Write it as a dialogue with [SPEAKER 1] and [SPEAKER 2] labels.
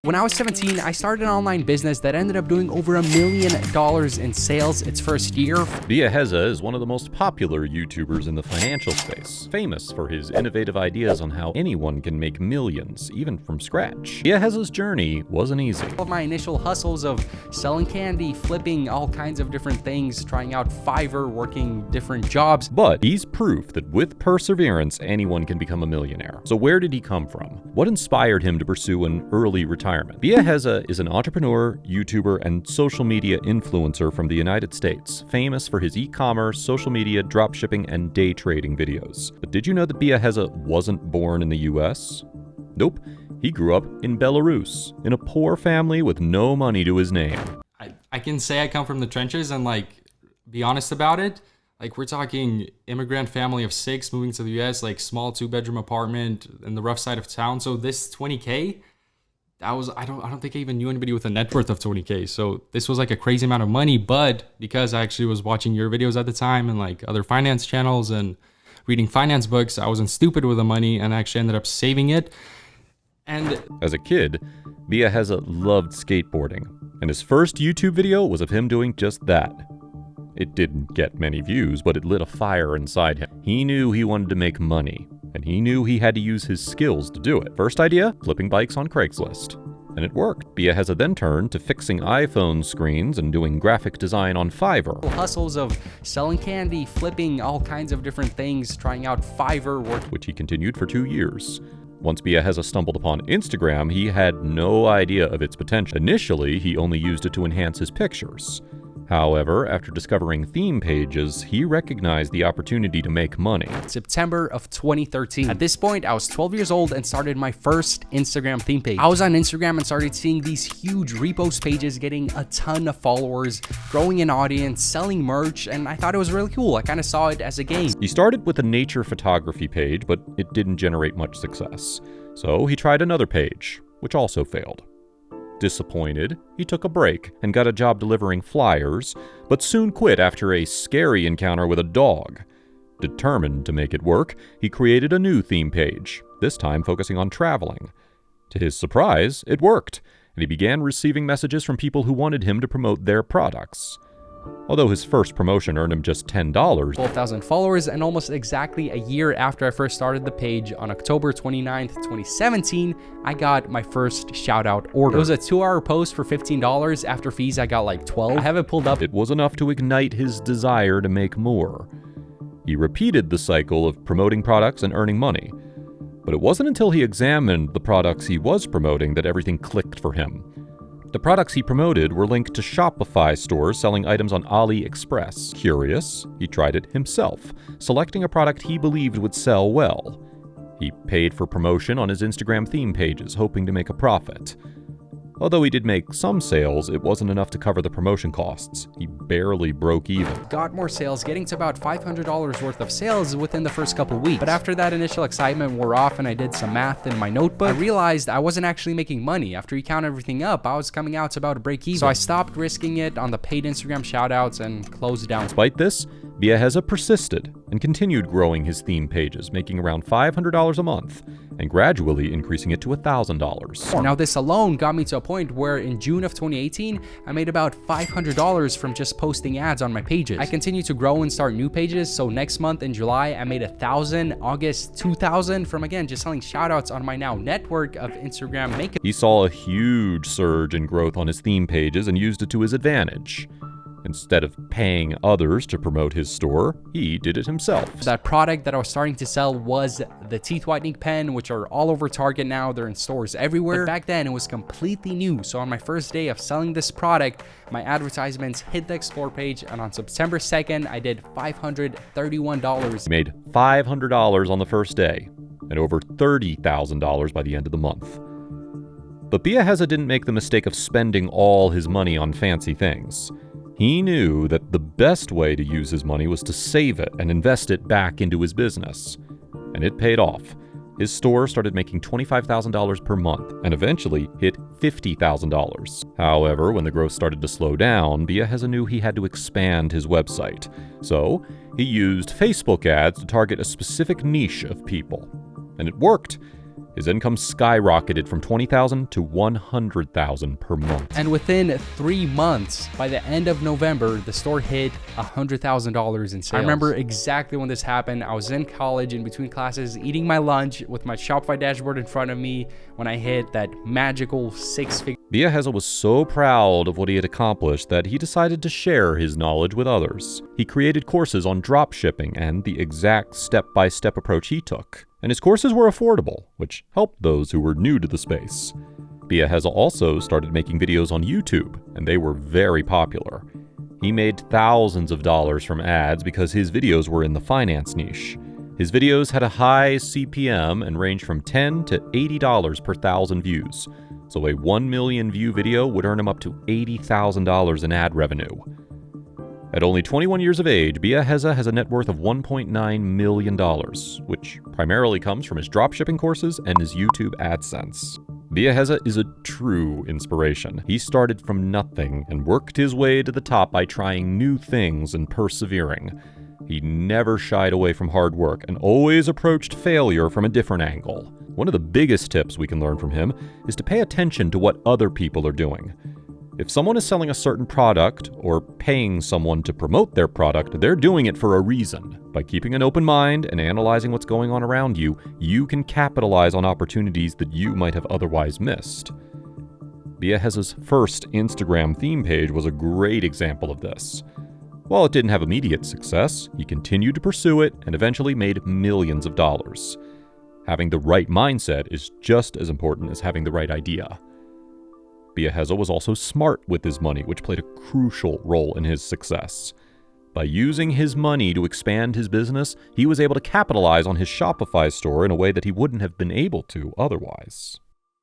[SPEAKER 1] When I was 17, I started an online business that ended up doing over $1 million in sales its first year.
[SPEAKER 2] Biaheza is one of the most popular YouTubers in the financial space, famous for his innovative ideas on how anyone can make millions, even from scratch. Biaheza's journey wasn't easy.
[SPEAKER 1] All of my initial hustles of selling candy, flipping all kinds of different things, trying out Fiverr, working different jobs.
[SPEAKER 2] But he's proof that with perseverance, anyone can become a millionaire. So where did he come from? What inspired him to pursue an early retirement? Biaheza is an entrepreneur, YouTuber, and social media influencer from the United States, famous for his e-commerce, social media, dropshipping, and day trading videos. But did you know that Biaheza wasn't born in the US? Nope. He grew up in Belarus, in a poor family with no money to his name.
[SPEAKER 3] I can say I come from the trenches and be honest about it. We're talking immigrant family of 6 moving to the US, small 2-bedroom apartment in the rough side of town. So this 20K, I don't think I even knew anybody with a net worth of 20K. So this was a crazy amount of money, but because I actually was watching your videos at the time and other finance channels and reading finance books, I wasn't stupid with the money and actually ended up saving it. And
[SPEAKER 2] as a kid, Biaheza loved skateboarding, and his first YouTube video was of him doing just that. It didn't get many views, but it lit a fire inside him. He knew he wanted to make money, and he knew he had to use his skills to do it. First idea, flipping bikes on Craigslist. And it worked. Biaheza then turned to fixing iPhone screens and doing graphic design on Fiverr.
[SPEAKER 1] Hustles of selling candy, flipping all kinds of different things, trying out Fiverr,
[SPEAKER 2] which he continued for 2 years. Once Biaheza stumbled upon Instagram, he had no idea of its potential. Initially, he only used it to enhance his pictures. However, after discovering theme pages, he recognized the opportunity to make money.
[SPEAKER 1] September of 2013. At this point, I was 12 years old and started my first Instagram theme page. I was on Instagram and started seeing these huge repost pages getting a ton of followers, growing an audience, selling merch, and I thought it was really cool. I kind of saw it as a game.
[SPEAKER 2] He started with a nature photography page, but it didn't generate much success. So he tried another page, which also failed. Disappointed, he took a break and got a job delivering flyers, but soon quit after a scary encounter with a dog. Determined to make it work, he created a new theme page, this time focusing on traveling. To his surprise, it worked, and he began receiving messages from people who wanted him to promote their products. Although his first promotion earned him just $10.
[SPEAKER 1] 12,000 followers, and almost exactly a year after I first started the page, on October 29th, 2017, I got my first shout out order. It was a 2-hour post for $15. After fees, I got like 12. I have it pulled up.
[SPEAKER 2] It was enough to ignite his desire to make more. He repeated the cycle of promoting products and earning money. But it wasn't until he examined the products he was promoting that everything clicked for him. The products he promoted were linked to Shopify stores selling items on AliExpress. Curious, he tried it himself, selecting a product he believed would sell well. He paid for promotion on his Instagram theme pages, hoping to make a profit. Although he did make some sales, it wasn't enough to cover the promotion costs. He barely broke even.
[SPEAKER 1] Got more sales, getting to about $500 worth of sales within the first couple weeks. But after that initial excitement wore off and I did some math in my notebook, I realized I wasn't actually making money. After you count everything up, I was coming out to about a break even. So I stopped risking it on the paid Instagram shoutouts and closed down.
[SPEAKER 2] Despite this, Biaheza persisted and continued growing his theme pages, making around $500 a month, and gradually increasing it to $1,000.
[SPEAKER 1] Now this alone got me to a point where in June of 2018, I made about $500 from just posting ads on my pages. I continued to grow and start new pages, so next month in July, I made $1,000, August $2,000 from, again, just selling shoutouts on my now network of Instagram makers.
[SPEAKER 2] He saw a huge surge in growth on his theme pages and used it to his advantage. Instead of paying others to promote his store, he did it himself.
[SPEAKER 1] That product that I was starting to sell was the teeth whitening pen, which are all over Target now. They're in stores everywhere. But back then, it was completely new. So on my first day of selling this product, my advertisements hit the Explore page, and on September 2nd, I did $531.
[SPEAKER 2] He made $500 on the first day, and over $30,000 by the end of the month. But Biaheza didn't make the mistake of spending all his money on fancy things. He knew that the best way to use his money was to save it and invest it back into his business. And it paid off. His store started making $25,000 per month and eventually hit $50,000. However, when the growth started to slow down, Biaheza knew he had to expand his website. So he used Facebook ads to target a specific niche of people. And it worked. His income skyrocketed from $20,000 to $100,000 per month.
[SPEAKER 1] And within 3 months, by the end of November, the store hit $100,000 in sales. I remember exactly when this happened. I was in college in between classes, eating my lunch with my Shopify dashboard in front of me when I hit that magical 6-figure.
[SPEAKER 2] Biaheza was so proud of what he had accomplished that he decided to share his knowledge with others. He created courses on drop shipping and the exact step-by-step approach he took. And his courses were affordable, which helped those who were new to the space. Biaheza also started making videos on YouTube, and they were very popular. He made thousands of dollars from ads because his videos were in the finance niche. His videos had a high CPM and ranged from $10 to $80 per 1,000 views. So a 1 million view video would earn him up to $80,000 in ad revenue. At only 21 years of age, Biaheza has a net worth of $1.9 million, which primarily comes from his dropshipping courses and his YouTube AdSense. Biaheza is a true inspiration. He started from nothing and worked his way to the top by trying new things and persevering. He never shied away from hard work and always approached failure from a different angle. One of the biggest tips we can learn from him is to pay attention to what other people are doing. If someone is selling a certain product or paying someone to promote their product, they're doing it for a reason. By keeping an open mind and analyzing what's going on around you, you can capitalize on opportunities that you might have otherwise missed. Biaheza's first Instagram theme page was a great example of this. While it didn't have immediate success, he continued to pursue it and eventually made millions of dollars. Having the right mindset is just as important as having the right idea. Biaheza was also smart with his money, which played a crucial role in his success. By using his money to expand his business, he was able to capitalize on his Shopify store in a way that he wouldn't have been able to otherwise.